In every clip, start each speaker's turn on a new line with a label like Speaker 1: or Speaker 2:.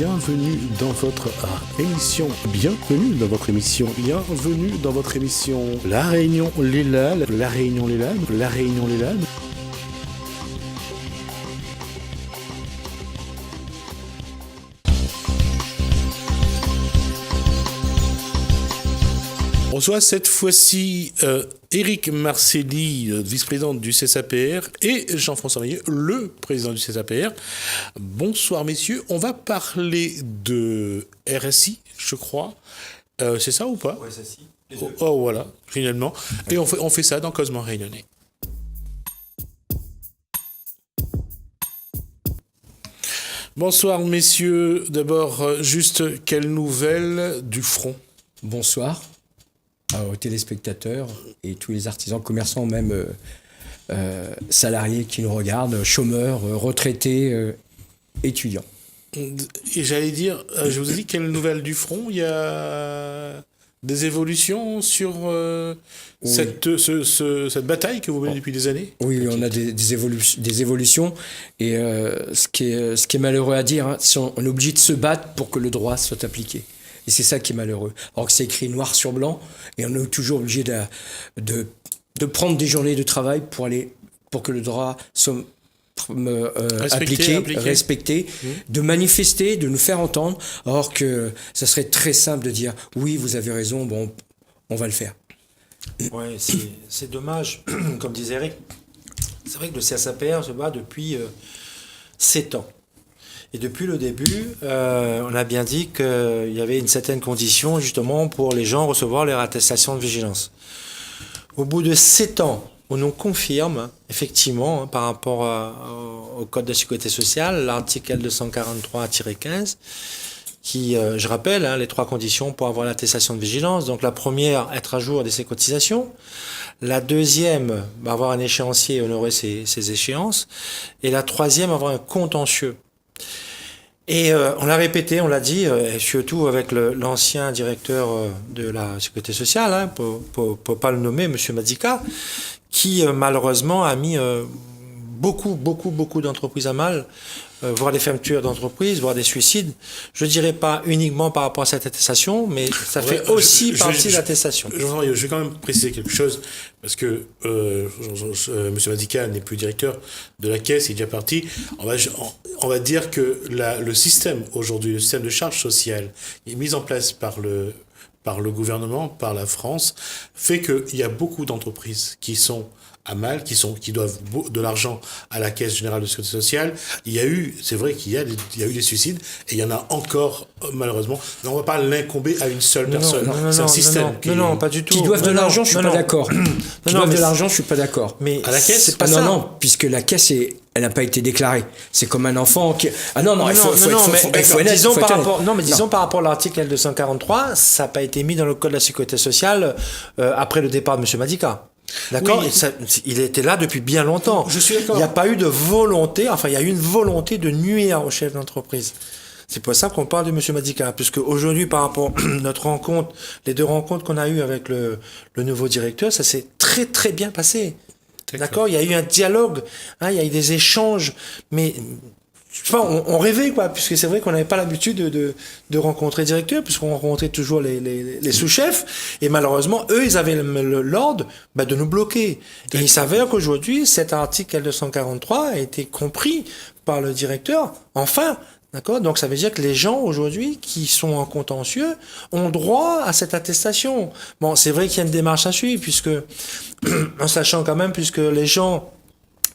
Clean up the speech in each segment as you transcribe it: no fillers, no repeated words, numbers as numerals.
Speaker 1: bienvenue dans votre émission, La Réunion Lélade, On reçoit cette fois-ci Éric Marcelli, vice-président du CSAPR, et Jean-François Maillet, le président du CSAPR. Bonsoir messieurs, on va parler de RSI, je crois. C'est ça ou pas?
Speaker 2: RSI.
Speaker 1: Oh voilà, finalement. Et on fait ça dans Causement Réunionnais. Bonsoir messieurs, d'abord juste quelles nouvelles du front?
Speaker 2: Bonsoir aux téléspectateurs et tous les artisans, commerçants, même salariés qui nous regardent, chômeurs, retraités, étudiants.
Speaker 1: Et j'allais dire, je vous ai dit quelles nouvelles du front? Il y a des évolutions sur cette bataille que vous menez depuis des années?
Speaker 2: Oui, on a des évolutions. Et ce qui est malheureux à dire, c'est on est obligé de se battre pour que le droit soit appliqué. Et c'est ça qui est malheureux. Alors que c'est écrit noir sur blanc, et on est toujours obligé de prendre des journées de travail pour que le droit soit appliqué, respecté, de manifester, de nous faire entendre, alors que ça serait très simple de dire « oui, vous avez raison, bon, on va le faire ».
Speaker 3: Ouais, c'est dommage, comme disait Eric. C'est vrai que le CSAPR se bat depuis 7 ans. Et depuis le début, on a bien dit qu'il y avait une certaine condition justement pour les gens recevoir leur attestation de vigilance. Au bout de 7 ans, on nous confirme effectivement par rapport au Code de la Sécurité sociale, l'article L243-15, qui, je rappelle, les 3 conditions pour avoir l'attestation de vigilance. Donc la première, être à jour de ses cotisations. La deuxième, avoir un échéancier et honorer ses échéances. Et la troisième, avoir un contentieux. Et on l'a répété, on l'a dit, et surtout avec l'ancien directeur de la Sécurité sociale, pour pas le nommer, Monsieur Madika, qui malheureusement a mis beaucoup d'entreprises à mal, voire des fermetures d'entreprises, voire des suicides. Je dirais pas uniquement par rapport à cette attestation, mais ça fait aussi partie de l'attestation.
Speaker 1: Je vais quand même préciser quelque chose, parce que Monsieur Madika n'est plus directeur de la caisse, il est déjà parti. On va dire que le système aujourd'hui, le système de charge sociale est mis en place par le gouvernement, par la France, fait qu'il y a beaucoup d'entreprises qui sont à mal, qui doivent de l'argent à la Caisse générale de sécurité sociale. C'est vrai qu'il y a eu des suicides, et il y en a encore, malheureusement. Mais on ne va pas l'incomber à une seule personne. C'est un système
Speaker 3: non, pas du tout.
Speaker 2: Qui doivent de l'argent, je suis pas d'accord. Qui doivent de l'argent, je suis pas d'accord.
Speaker 3: Mais
Speaker 1: à la Caisse,
Speaker 3: c'est pas ça.
Speaker 2: Non, puisque la Caisse elle n'a pas été déclarée. C'est comme un enfant qui... Ah non, il faut
Speaker 3: disons par rapport à l'article L243, ça n'a pas été mis dans le Code de la Sécurité sociale après le départ de M. Madika. D'accord,
Speaker 1: oui.
Speaker 3: Il était là depuis bien longtemps.
Speaker 1: Je suis d'accord.
Speaker 3: Il n'y a pas eu de volonté, il y a eu une volonté de nuire au chef d'entreprise. C'est pour ça qu'on parle de M. Madika, puisque aujourd'hui, par rapport à notre rencontre, les 2 rencontres qu'on a eues avec le nouveau directeur, ça s'est très très bien passé. D'accord, il y a eu un dialogue, il y a eu des échanges, mais on rêvait, quoi, puisque c'est vrai qu'on n'avait pas l'habitude de rencontrer directeurs, puisqu'on rencontrait toujours les sous-chefs, et malheureusement, eux, ils avaient l'ordre de nous bloquer. Et il s'avère qu'aujourd'hui, cet article L243 a été compris par le directeur, enfin. D'accord? Donc, ça veut dire que les gens, aujourd'hui, qui sont en contentieux, ont droit à cette attestation. Bon, c'est vrai qu'il y a une démarche à suivre, puisque, en sachant quand même, puisque les gens,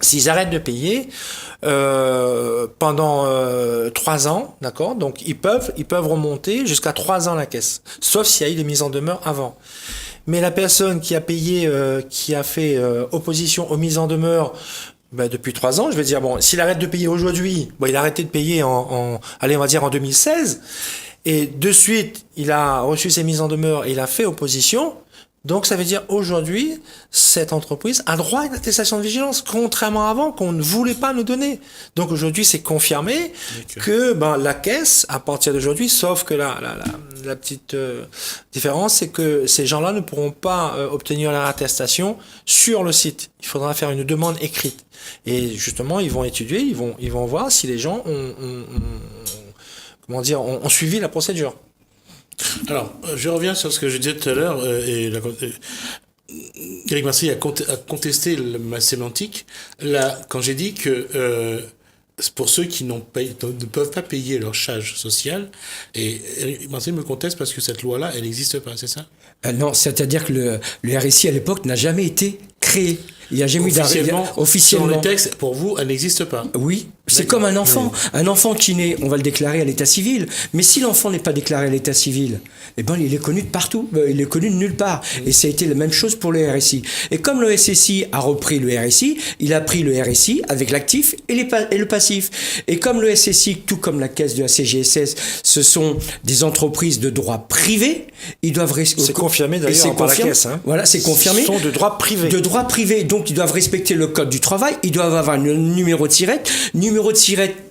Speaker 3: s'ils arrêtent de payer, pendant 3 ans, d'accord? Donc, ils peuvent remonter jusqu'à 3 ans la caisse. Sauf s'il y a eu des mises en demeure avant. Mais la personne qui a payé, qui a fait opposition aux mises en demeure, depuis 3 ans, je vais dire, s'il arrête de payer aujourd'hui, il a arrêté de payer on va dire en 2016, et de suite, il a reçu ses mises en demeure et il a fait opposition. Donc, ça veut dire aujourd'hui, cette entreprise a droit à une attestation de vigilance, contrairement à avant, qu'on ne voulait pas nous donner. Donc, aujourd'hui, c'est confirmé que la caisse, à partir d'aujourd'hui, sauf que la petite différence, c'est que ces gens-là ne pourront pas obtenir leur attestation sur le site. Il faudra faire une demande écrite. Et justement, ils vont étudier, ils vont voir si les gens ont comment dire, ont suivi la procédure.
Speaker 1: Alors, je reviens sur ce que je disais tout à l'heure, Éric Marseille a contesté ma sémantique. Là, quand j'ai dit que pour ceux qui ne peuvent pas payer leur charge sociale, et Éric Marseille me conteste parce que cette loi-là, elle n'existe pas, c'est ça?
Speaker 2: Non, c'est-à-dire que le RSI à l'époque n'a jamais été créé. Il n'y a jamais eu
Speaker 1: officiellement. Dans les textes, pour vous, elle n'existe pas.
Speaker 2: Oui, c'est comme un enfant. Oui. Un enfant qui naît, on va le déclarer à l'état civil. Mais si l'enfant n'est pas déclaré à l'état civil, eh ben, il est connu de partout. Il est connu de nulle part. Et ça a été la même chose pour le RSI. Et comme le SSI a repris le RSI, il a pris le RSI avec l'actif et le passif. Et comme le SSI, tout comme la caisse de la CGSS, ce sont des entreprises de droit privé, ils doivent rester.
Speaker 3: C'est confirmé d'ailleurs par la caisse. Hein.
Speaker 2: Voilà, c'est confirmé.
Speaker 3: Ce sont de droit privé.
Speaker 2: De droit privé. Donc, ils doivent respecter le code du travail. Ils doivent avoir un numéro de tirette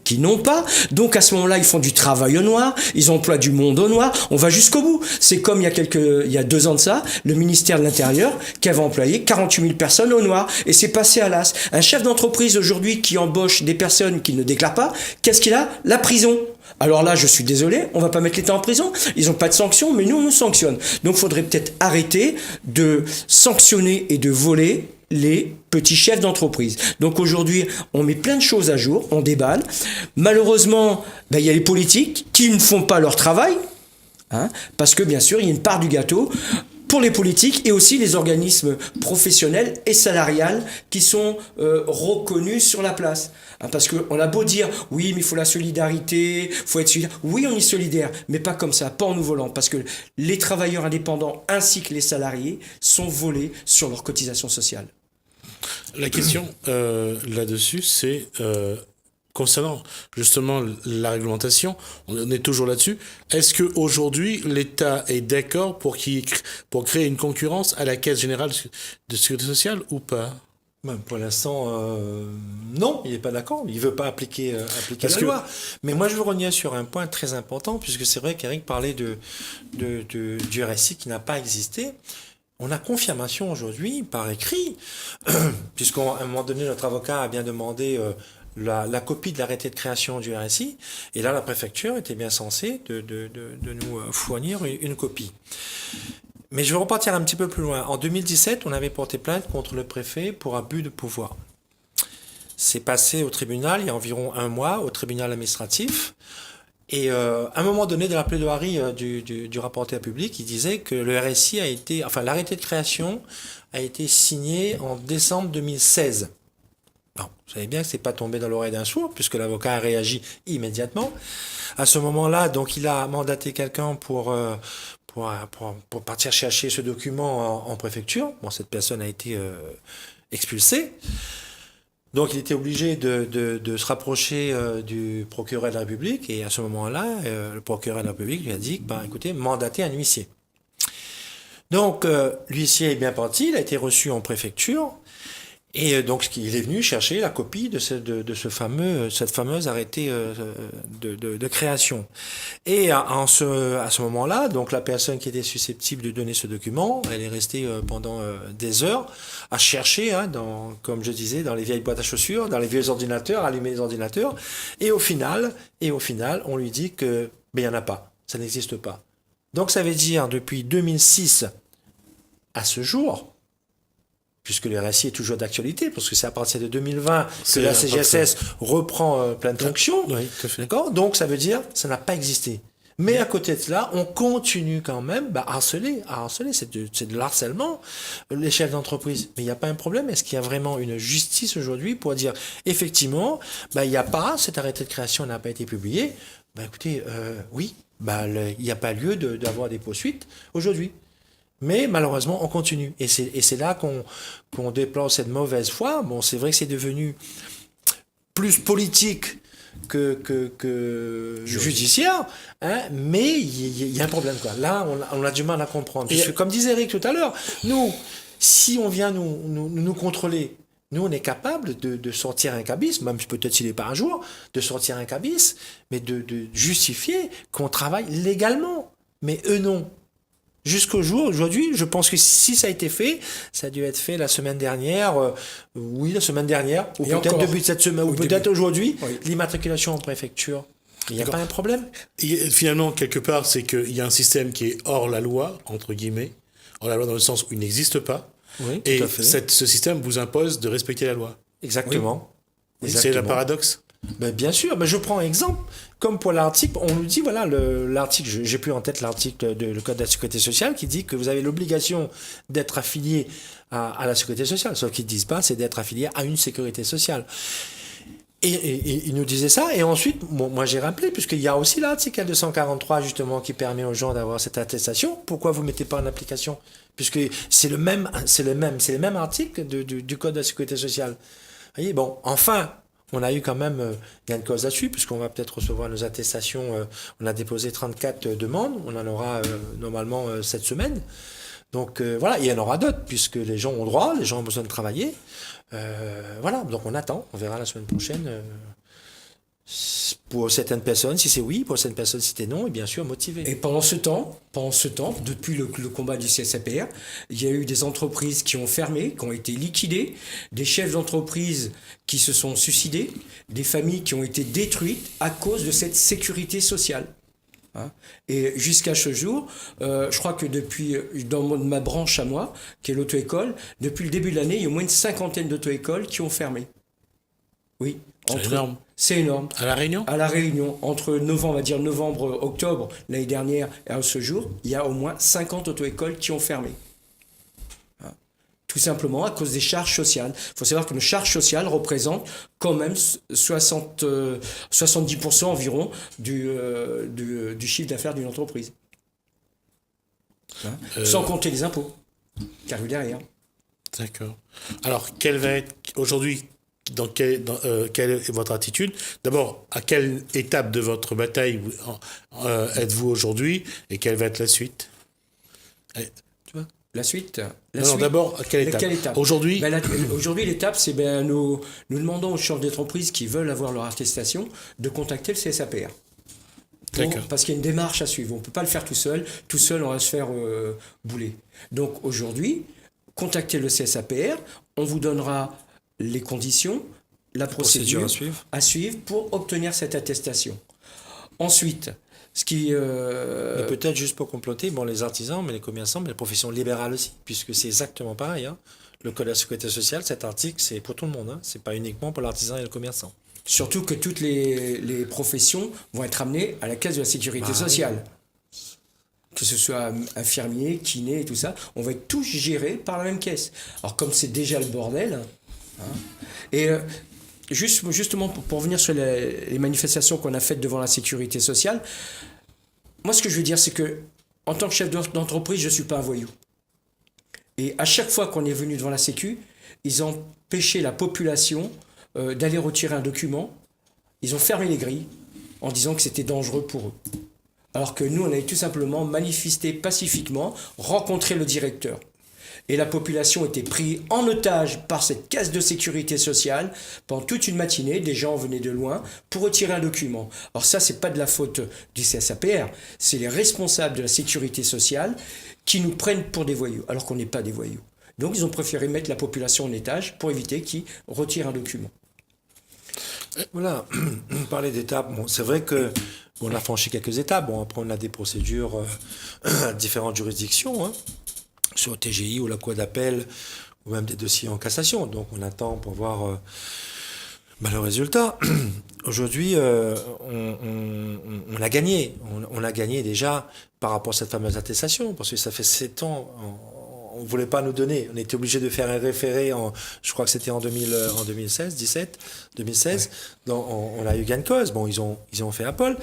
Speaker 2: qu'ils n'ont pas. Donc, à ce moment-là, ils font du travail au noir. Ils emploient du monde au noir. On va jusqu'au bout. C'est comme il y a 2 ans de ça, le ministère de l'Intérieur qui avait employé 48 000 personnes au noir. Et c'est passé à l'as. Un chef d'entreprise aujourd'hui qui embauche des personnes qu'il ne déclare pas, qu'est-ce qu'il a? La prison. Alors là, je suis désolé, on va pas mettre l'État en prison. Ils n'ont pas de sanctions, mais nous, on nous sanctionne. Donc, il faudrait peut-être arrêter de sanctionner et de voler les petits chefs d'entreprise. Donc aujourd'hui, on met plein de choses à jour, on déballe. Malheureusement, il y a les politiques qui ne font pas leur travail, parce que bien sûr, il y a une part du gâteau pour les politiques et aussi les organismes professionnels et salariales qui sont reconnus sur la place. Parce qu'on a beau dire, oui, mais il faut la solidarité, il faut être solidaire. Oui, on est solidaire, mais pas comme ça, pas en nous volant. Parce que les travailleurs indépendants ainsi que les salariés sont volés sur leurs cotisations sociales.
Speaker 1: La question là-dessus, c'est concernant justement la réglementation, on est toujours là-dessus. Est-ce qu'aujourd'hui, l'État est d'accord pour créer une concurrence à la Caisse générale de sécurité sociale ou pas?
Speaker 3: Pour l'instant, non, il n'est pas d'accord. Il ne veut pas appliquer la loi. Mais moi, je veux revenir sur un point très important, puisque c'est vrai qu'Éric parlait du RSI qui n'a pas existé. On a confirmation aujourd'hui par écrit, puisqu'à un moment donné, notre avocat a bien demandé la copie de l'arrêté de création du RSI, et là, la préfecture était bien censée de nous fournir une copie. Mais je vais repartir un petit peu plus loin. En 2017, on avait porté plainte contre le préfet pour abus de pouvoir. C'est passé au tribunal il y a environ 1 mois, au tribunal administratif. Et à un moment donné, dans la plaidoirie du rapporteur public, il disait que le RSI l'arrêté de création a été signé en décembre 2016. Bon, vous savez bien que c'est pas tombé dans l'oreille d'un sourd, puisque l'avocat a réagi immédiatement. À ce moment-là, donc, il a mandaté quelqu'un pour partir chercher ce document en préfecture. Bon, cette personne a été expulsée. Donc, il était obligé de se rapprocher du procureur de la République. Et à ce moment-là, le procureur de la République lui a dit, écoutez, mandatez un huissier. Donc, l'huissier est bien parti. Il a été reçu en préfecture. Et donc, il est venu chercher la copie de cette fameuse arrêté de création. Et à ce moment-là, donc la personne qui était susceptible de donner ce document, elle est restée pendant des heures à chercher, comme je disais, dans les vieilles boîtes à chaussures, dans les vieux ordinateurs, allumer les ordinateurs. Et au final, on lui dit que il n'y en a pas, ça n'existe pas. Donc, ça veut dire depuis 2006 à ce jour, puisque le RSI est toujours d'actualité, parce que c'est à partir de 2020 que la CGSS reprend plein de fonctions.
Speaker 1: Oui, tout à fait.
Speaker 3: D'accord ? Donc, ça veut dire que ça n'a pas existé. Mais à côté de cela, on continue quand même à harceler. C'est de l'harcèlement, les chefs d'entreprise. Mais il n'y a pas un problème. Est-ce qu'il y a vraiment une justice aujourd'hui pour dire, effectivement, il n'y a pas, cet arrêté de création n'a pas été publié. Écoutez, oui, il n'y a pas lieu d'avoir des poursuites aujourd'hui. Mais malheureusement, on continue. Et c'est là qu'on déplore cette mauvaise foi. Bon, c'est vrai que c'est devenu plus politique que judiciaire, mais il y a un problème, quoi. Là, on a du mal à comprendre. Parce que, comme disait Eric tout à l'heure, nous, si on vient nous contrôler, nous, on est capable de sortir un cabis, même peut-être s'il n'est pas un jour, de sortir un cabis, mais de justifier qu'on travaille légalement. Mais eux, non. Jusqu'au jour, aujourd'hui, je pense que si ça a été fait, ça a dû être fait la semaine dernière, la semaine dernière, ou peut-être début de cette semaine, ou peut-être aujourd'hui, l'immatriculation en préfecture. Il n'y a
Speaker 1: D'accord.
Speaker 3: pas un problème?
Speaker 1: Finalement, quelque part, c'est qu'il y a un système qui est hors la loi, entre guillemets, hors la loi dans le sens où il n'existe pas,
Speaker 3: Oui, tout
Speaker 1: et
Speaker 3: à fait.
Speaker 1: ce système vous impose de respecter la loi.
Speaker 3: Exactement.
Speaker 1: C'est le
Speaker 3: Exactement.
Speaker 1: paradoxe.
Speaker 3: Ben, bien sûr, ben, je prends un exemple. Comme pour l'article, on nous dit, voilà, l'article, j'ai plus en tête l'article du Code de la Sécurité sociale qui dit que vous avez l'obligation d'être affilié à la Sécurité sociale. Sauf qu'ils ne disent pas, c'est d'être affilié à une Sécurité sociale. Et ils nous disaient ça, et ensuite, moi j'ai rappelé, puisqu'il y a aussi l'article L243 justement qui permet aux gens d'avoir cette attestation. Pourquoi vous ne mettez pas en application? Puisque c'est le même article du Code de la Sécurité sociale. Vous voyez, bon, enfin, on a eu quand même gain de cause là-dessus, puisqu'on va peut-être recevoir nos attestations. On a déposé 34 demandes, on en aura normalement cette semaine. Donc voilà, il y en aura d'autres, puisque les gens ont droit, les gens ont besoin de travailler. Voilà, donc on attend, on verra la semaine prochaine. Pour certaines personnes, si c'est oui, pour certaines personnes, si c'est non, et bien sûr motivé.
Speaker 2: Et pendant ce temps, depuis le combat du CSAPR, il y a eu des entreprises qui ont fermé, qui ont été liquidées, des chefs d'entreprise qui se sont suicidés, des familles qui ont été détruites à cause de cette sécurité sociale. Hein. Et jusqu'à ce jour, je crois que dans ma branche à moi, qui est l'auto-école, depuis le début de l'année, il y a au moins une cinquantaine d'auto-écoles qui ont fermé. Oui.
Speaker 1: C'est énorme.
Speaker 2: C'est énorme.
Speaker 1: À La Réunion?
Speaker 2: À La Réunion, entre novembre, l'année dernière et à ce jour, il y a au moins 50 auto-écoles qui ont fermé. Hein. Tout simplement à cause des charges sociales. Il faut savoir que nos charges sociales représentent quand même 70% environ du chiffre d'affaires d'une entreprise. Hein. Sans compter les impôts qui arrivent derrière.
Speaker 1: D'accord. Alors, quelle va être aujourd'hui, quelle est votre attitude? D'abord, à quelle étape de votre bataille êtes-vous aujourd'hui et quelle va être la suite?
Speaker 2: Tu vois, la suite.
Speaker 1: Non, d'abord, à quelle étape? Aujourd'hui,
Speaker 2: aujourd'hui, l'étape, c'est nous demandons aux chefs d'entreprise qui veulent avoir leur attestation de contacter le CSAPR. Parce qu'il y a une démarche à suivre. On ne peut pas le faire tout seul. Tout seul, on va se faire bouler. Donc aujourd'hui, contactez le CSAPR. On vous donnera les conditions, la procédure à suivre pour obtenir cette attestation. Ensuite, ce qui...
Speaker 3: Mais peut-être juste pour comploter, bon, les artisans, mais les commerçants, mais les professions libérales aussi, puisque c'est exactement pareil. Hein. Le Code de la Sécurité sociale, cet article, c'est pour tout le monde. Hein. C'est pas uniquement pour l'artisan et le commerçant.
Speaker 2: Surtout que toutes les professions vont être amenées à la caisse de la sécurité sociale. Oui. Que ce soit infirmier, kiné et tout ça, on va être tous gérés par la même caisse. Alors comme c'est déjà le bordel... Hein, et justement pour revenir sur les manifestations qu'on a faites devant la sécurité sociale, moi ce que je veux dire c'est que en tant que chef d'entreprise, je ne suis pas un voyou. Et à chaque fois qu'on est venu devant la sécu, ils ont empêché la population d'aller retirer un document. Ils ont fermé les grilles en disant que c'était dangereux pour eux. Alors que nous, on avait tout simplement manifesté pacifiquement, rencontré le directeur. Et la population était prise en otage par cette caisse de sécurité sociale. Pendant toute une matinée, des gens venaient de loin pour retirer un document. Alors ça, c'est pas de la faute du CSAPR, c'est les responsables de la sécurité sociale qui nous prennent pour des voyous, alors qu'on n'est pas des voyous. Donc ils ont préféré mettre la population en étage pour éviter qu'ils retirent un document.
Speaker 3: Voilà, on parlait d'étapes. Bon, c'est vrai que on a franchi quelques étapes. Bon, après, on a des procédures à différentes juridictions, hein, sur le TGI ou la cour d'appel, ou même des dossiers en cassation. Donc, on attend pour voir le résultat. Aujourd'hui, on a gagné. On a gagné déjà par rapport à cette fameuse attestation, parce que ça fait 7 ans. On ne voulait pas nous donner. On était obligé de faire un référé je crois que c'était en 2016. Ouais. Donc, on a eu gain de cause. Bon, ils ont fait appel.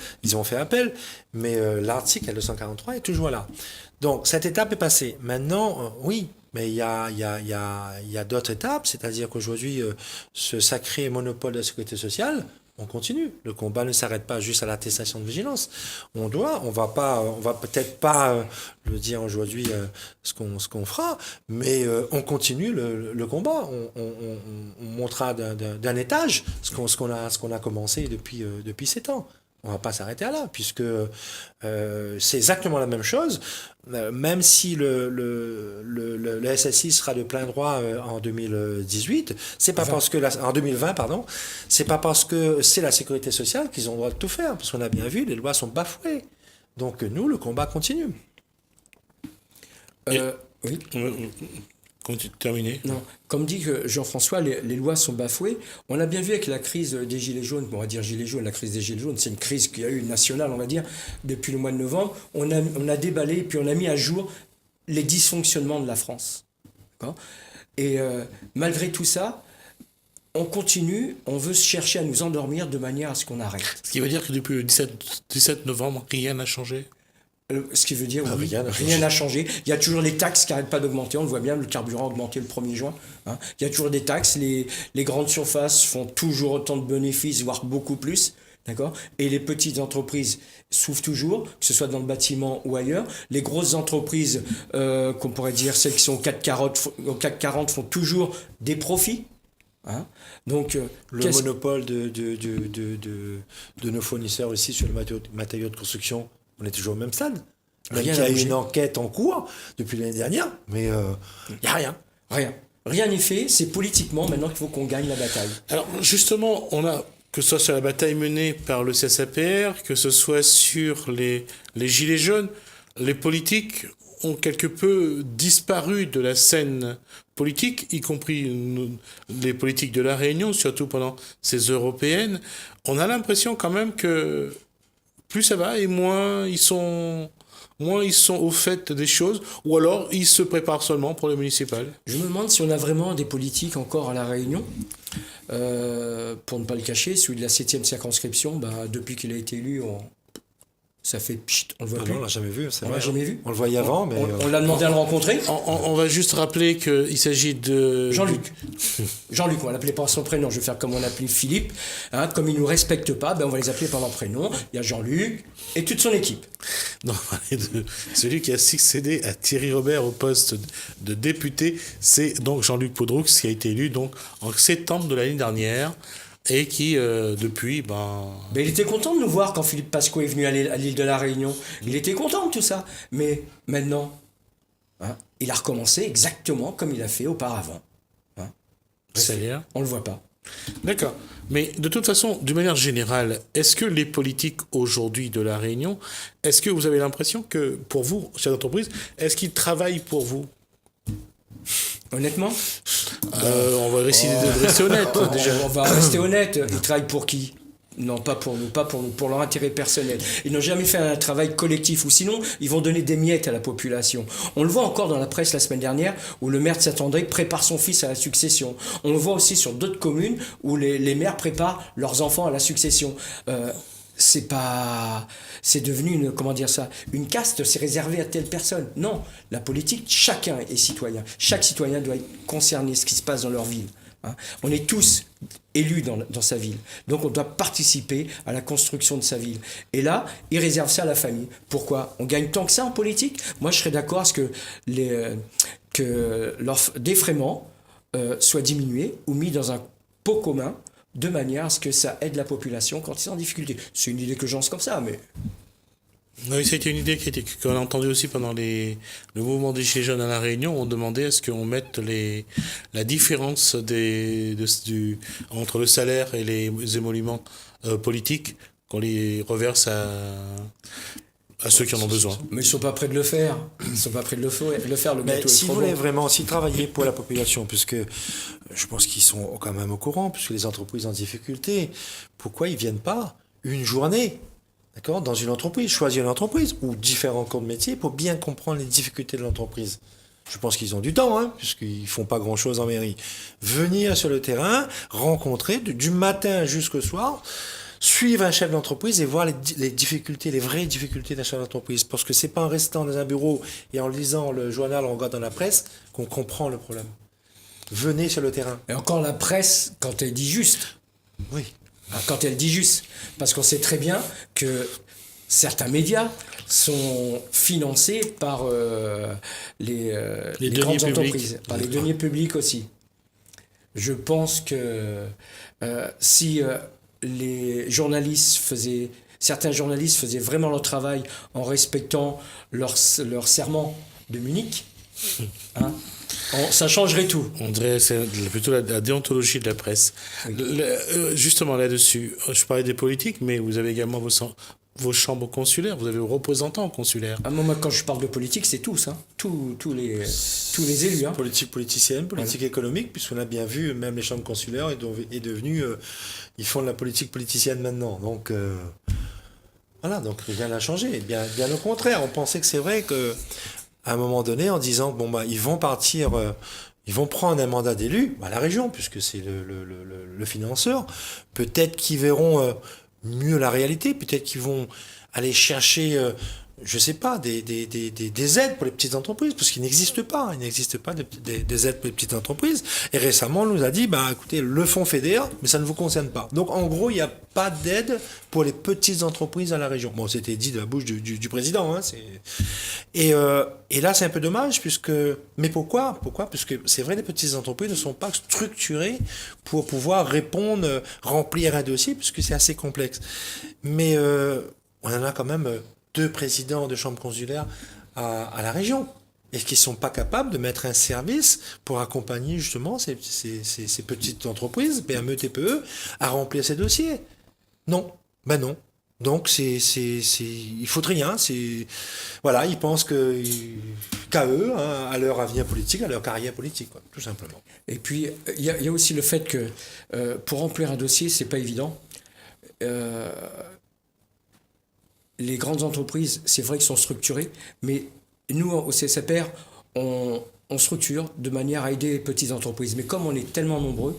Speaker 3: Mais l'article L243 est toujours là. Donc, cette étape est passée. Maintenant, oui, mais il y a d'autres étapes. C'est-à-dire qu'aujourd'hui, ce sacré monopole de la sécurité sociale, on continue. Le combat ne s'arrête pas juste à l'attestation de vigilance. On va peut-être pas le dire aujourd'hui ce qu'on fera, mais on continue le combat. On montera d'un étage ce qu'on a commencé depuis 7 ans. On va pas s'arrêter à là, puisque c'est exactement la même chose. Même si le SSI sera de plein droit en 2018, c'est pas parce que en 2020, pardon, c'est pas parce que c'est la sécurité sociale qu'ils ont le droit de tout faire, parce qu'on a bien vu, les lois sont bafouées. Donc nous, le combat continue.
Speaker 2: Oui.
Speaker 1: Terminé.
Speaker 2: Non, comme dit que Jean-François, les lois sont bafouées. On a bien vu avec la crise des Gilets jaunes, on va dire Gilets jaunes, la crise des Gilets jaunes, c'est une crise qu'il y a eu nationale, on va dire, depuis le mois de novembre. On a déballé et puis on a mis à jour les dysfonctionnements de la France. D'accord ? Et malgré tout ça, on continue, on veut chercher à nous endormir de manière à ce qu'on arrête.
Speaker 1: Ce qui veut dire que depuis le 17 novembre, rien n'a changé.
Speaker 2: Ce qui veut dire rien n'a changé. Il y a toujours les taxes qui n'arrêtent pas d'augmenter. On le voit bien, le carburant a augmenté le 1er juin. Hein. Il y a toujours des taxes. Les grandes surfaces font toujours autant de bénéfices, voire beaucoup plus. D'accord ? Et les petites entreprises souffrent toujours, que ce soit dans le bâtiment ou ailleurs. Les grosses entreprises, qu'on pourrait dire celles qui sont au CAC 40 font toujours des profits. Hein? Donc,
Speaker 3: le monopole de nos fournisseurs aussi sur le matériau de construction, on est toujours au même stade. Il y a une enquête en cours depuis l'année dernière, mais il n'y a rien.
Speaker 2: Rien n'est fait, c'est politiquement maintenant qu'il faut qu'on gagne la bataille.
Speaker 1: Alors justement, que ce soit sur la bataille menée par le CSAPR, que ce soit sur les Gilets jaunes, les politiques ont quelque peu disparu de la scène politique, y compris les politiques de La Réunion, surtout pendant ces européennes. On a l'impression quand même que plus ça va et moins ils sont au fait des choses, ou alors ils se préparent seulement pour le municipal.
Speaker 2: Je me demande si on a vraiment des politiques encore à La Réunion. Pour ne pas le cacher, celui de la 7e circonscription, depuis qu'il a été élu, ça fait pchit, on le voit plus.
Speaker 3: Non, on l'a jamais vu,
Speaker 2: on l'a jamais vu.
Speaker 3: On le voyait avant, mais...
Speaker 2: On l'a demandé à le rencontrer.
Speaker 1: On va juste rappeler qu'il s'agit de...
Speaker 2: Jean-Luc, on va l'appeler par son prénom. Je vais faire comme on appelait Philippe. Hein, comme ils ne nous respectent pas, on va les appeler par leur prénom. Il y a Jean-Luc et toute son équipe.
Speaker 1: Non, de celui qui a succédé à Thierry Robert au poste de député, c'est donc Jean-Luc Poudroux, qui a été élu donc en septembre de l'année dernière. Et qui, depuis,
Speaker 2: il était content de nous voir quand Philippe Pasqua est venu à l'île de la Réunion. Il était content de tout ça. Mais maintenant, il a recommencé exactement comme il a fait auparavant.
Speaker 1: C'est-à-dire ?
Speaker 2: On ne le voit pas.
Speaker 1: D'accord. Mais de toute façon, d'une manière générale, est-ce que les politiques aujourd'hui de la Réunion, est-ce que vous avez l'impression que, pour vous, chef d'entreprise, est-ce qu'ils travaillent pour vous ?
Speaker 2: Honnêtement,
Speaker 1: on va essayer de rester honnête. Déjà.
Speaker 2: On va rester honnête. Ils travaillent pour qui ? Non, pas pour nous, pour leur intérêt personnel. Ils n'ont jamais fait un travail collectif, ou sinon, ils vont donner des miettes à la population. On le voit encore dans la presse la semaine dernière, où le maire de Saint-André prépare son fils à la succession. On le voit aussi sur d'autres communes, où les maires préparent leurs enfants à la succession. C'est devenu une caste, c'est réservé à telle personne. Non, la politique, chacun est citoyen. Chaque citoyen doit être concerné ce qui se passe dans leur ville. Hein. On est tous élus dans sa ville. Donc on doit participer à la construction de sa ville. Et là, ils réservent ça à la famille. Pourquoi ? On gagne tant que ça en politique ? Moi, je serais d'accord à ce que leur défraiement soit diminué ou mis dans un pot commun, de manière à ce que ça aide la population quand ils sont en difficulté. C'est une idée que je lance comme ça, mais...
Speaker 1: Oui, c'était une idée qu'on a entendue aussi pendant le mouvement des Gilets jaunes à La Réunion. On demandait à ce qu'on mette la différence entre le salaire et les émoluments politiques, qu'on les reverse à ceux qui en ont besoin.
Speaker 2: Mais ils ne sont pas prêts de le faire. Ils ne sont pas prêts de le faire. Le gâteau
Speaker 3: si vous voulez vraiment travailler pour la population, puisque je pense qu'ils sont quand même au courant, puisque les entreprises en difficulté, pourquoi ils ne viennent pas une journée, d'accord, dans une entreprise, choisir une entreprise ou différents corps de métier pour bien comprendre les difficultés de l'entreprise. Je pense qu'ils ont du temps, puisqu'ils ne font pas grand-chose en mairie. Venir sur le terrain, rencontrer du matin jusqu'au soir, suivre un chef d'entreprise et voir les difficultés, les vraies difficultés d'un chef d'entreprise. Parce que c'est pas en restant dans un bureau et en lisant le journal, on regarde dans la presse, qu'on comprend le problème. Venez sur le terrain.
Speaker 2: Et encore la presse, quand elle dit juste.
Speaker 3: Oui.
Speaker 2: Quand elle dit juste. Parce qu'on sait très bien que certains médias sont financés par les grandes entreprises, par les deniers publics aussi. Je pense que si les journalistes faisaient certains journalistes faisaient vraiment leur travail en respectant leur serment de Munich, hein, ça changerait tout.
Speaker 1: On dirait c'est plutôt la déontologie de la presse.
Speaker 2: Oui.
Speaker 1: Justement là-dessus, je parlais des politiques, mais vous avez également vos chambres consulaires, vous avez vos représentants consulaires.
Speaker 2: À un moment, quand je parle de politique, c'est tous, hein, tous les élus. Hein.
Speaker 3: Politique politicienne, politique économique, puisqu'on a bien vu, même les chambres consulaires est devenu, ils font de la politique politicienne maintenant. Donc voilà, donc rien n'a changé. Bien au contraire, on pensait que c'est vrai que à un moment donné, en disant bon bah ils vont partir, ils vont prendre un mandat d'élu à la région, puisque c'est le financeur. Peut-être qu'ils verront mieux la réalité, peut-être qu'ils vont aller chercher, je sais pas, des aides pour les petites entreprises, parce qu'il n'existe pas des aides pour les petites entreprises. Et récemment, on nous a dit, bah écoutez, le fonds FEDER, mais ça ne vous concerne pas. Donc en gros, il n'y a pas d'aide pour les petites entreprises à la région. Bon, c'était dit de la bouche du président. Hein, et là, c'est un peu dommage, mais pourquoi? Puisque c'est vrai, les petites entreprises ne sont pas structurées pour pouvoir répondre, remplir un dossier, puisque c'est assez complexe. Mais on en a quand même 2 présidents de chambres consulaires à la région, et qui ne sont pas capables de mettre un service pour accompagner justement ces petites entreprises, PME, TPE, à remplir ces dossiers. Non, ben non. Donc il faut rien. Voilà, ils pensent qu'à eux, hein, à leur avenir politique, à leur carrière politique, quoi, tout simplement.
Speaker 2: Et puis il y a aussi le fait que pour remplir un dossier, c'est pas évident. Les grandes entreprises, c'est vrai qu'elles sont structurées, mais nous, au CSAPR, on structure de manière à aider les petites entreprises. Mais comme on est tellement nombreux,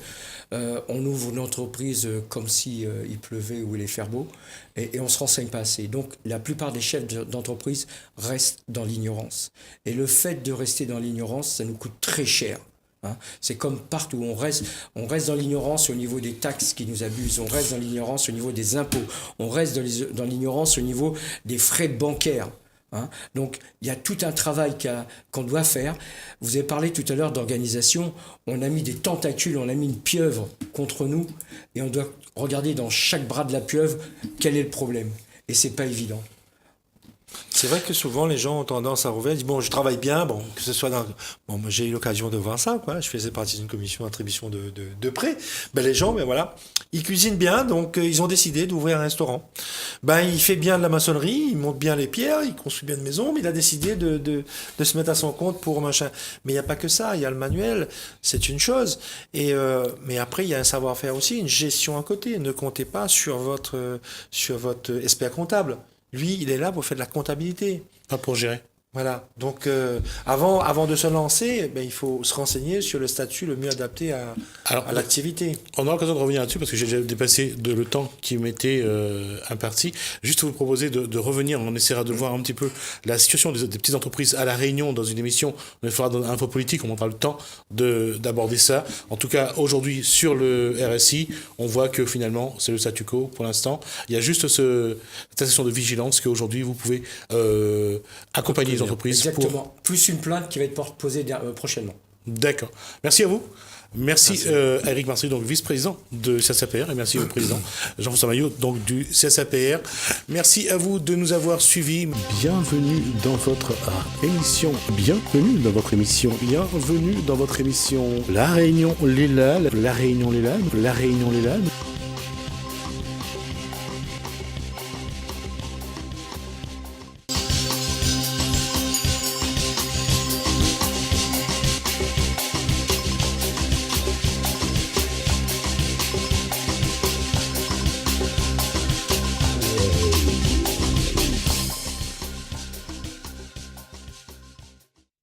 Speaker 2: on ouvre une entreprise comme si il pleuvait ou il allait faire beau, et on ne se renseigne pas assez. Donc la plupart des chefs d'entreprise restent dans l'ignorance. Et le fait de rester dans l'ignorance, ça nous coûte très cher. Hein. C'est comme partout, on reste dans l'ignorance au niveau des taxes qui nous abusent, on reste dans l'ignorance au niveau des impôts, on reste dans l'ignorance au niveau des frais bancaires. Hein. Donc il y a tout un travail qu'on doit faire. Vous avez parlé tout à l'heure d'organisation, on a mis des tentacules, on a mis une pieuvre contre nous, et on doit regarder dans chaque bras de la pieuvre quel est le problème. Et c'est pas évident.
Speaker 3: C'est vrai que souvent les gens ont tendance à revenir, disent bon, je travaille bien, bon, que ce soit bon, moi j'ai eu l'occasion de voir ça, quoi. Je faisais partie d'une commission d'attribution de prêts. Ben les gens, ben voilà, ils cuisinent bien, donc ils ont décidé d'ouvrir un restaurant. Ben il fait bien de la maçonnerie, il monte bien les pierres, il construit bien de maisons, mais il a décidé de se mettre à son compte pour machin. Mais il n'y a pas que ça, il y a le manuel, c'est une chose. Mais après il y a un savoir-faire aussi, une gestion à côté. Ne comptez pas sur votre expert comptable. Lui, il est là pour faire de la comptabilité.
Speaker 1: Pas pour gérer.
Speaker 3: Voilà. Donc, avant de se lancer, il faut se renseigner sur le statut le mieux adapté à l'activité.
Speaker 1: On aura l'occasion de revenir là-dessus parce que j'ai déjà dépassé le temps qui m'était imparti. Juste vous proposer de revenir, on essaiera de voir un petit peu la situation des petites entreprises à La Réunion dans une émission. On fera dans Info Politique, on aura le temps d'aborder ça. En tout cas, aujourd'hui, sur le RSI, on voit que finalement, c'est le statu quo pour l'instant. Il y a juste cette station de vigilance qu'aujourd'hui, vous pouvez accompagner les entreprises.
Speaker 2: Exactement. Plus une plainte qui va être posée prochainement.
Speaker 1: D'accord. Merci à vous. Merci. À Eric Marseille, donc vice-président de CSAPR, et merci au président Jean-François Maillot, donc du CSAPR. Merci à vous de nous avoir suivis. Bienvenue dans votre émission. Bienvenue dans votre émission. Bienvenue dans votre émission. La Réunion, les LAL. La Réunion, les LAL. La Réunion, les LAL.